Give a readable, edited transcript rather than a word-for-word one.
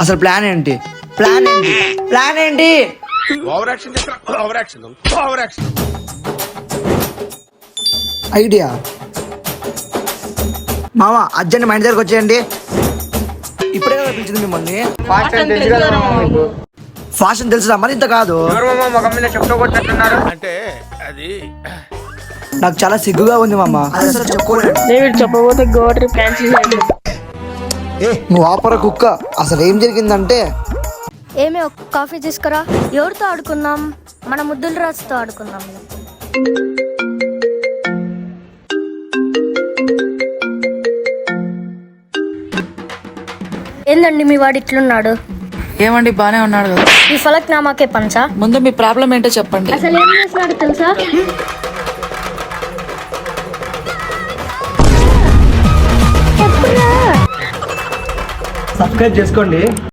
అసలు ప్లాన్ ఏంటి? ప్లాన్ ఏంటి? ప్లాన్ ఏంటి? ఐడియా మామ, అర్జెంట్ మా ఇంటి దగ్గరకు వచ్చేయండి. ఇప్పుడే కదా పిలిచింది మిమ్మల్ని. ఫ్యాషన్ తెలుసుదా మరి? ఇంత కాదు. అంటే అది నాకు చాలా సిగ్గుగా ఉంది మామ. అది అసలు చెప్పుకోలేదు. చెప్పబోతే గోవా ట్రిప్ క్యాన్సిల్ అయింది. నువ్వు ఆపర కుక్క. అసలు ఏం జరిగిందంటే, ఏమి ఒక కాఫీ తీసుకురా. ఎవరితో ఆడుకున్నాం? మన ముద్దుల రాజుతో ఆడుకున్నాం. ఏందండి మీ వాడు ఇట్లున్నాడు? ఏమండి బానే ఉన్నాడు కదా. ఈ ఫలక్ నామాకే పంచా. ముందు మీ ప్రాబ్లం ఏంటో చెప్పండి. అసలు ఏం చేస్తున్నాడు తెలుసా? సబ్స్క్రైబ్ చేసుకోండి.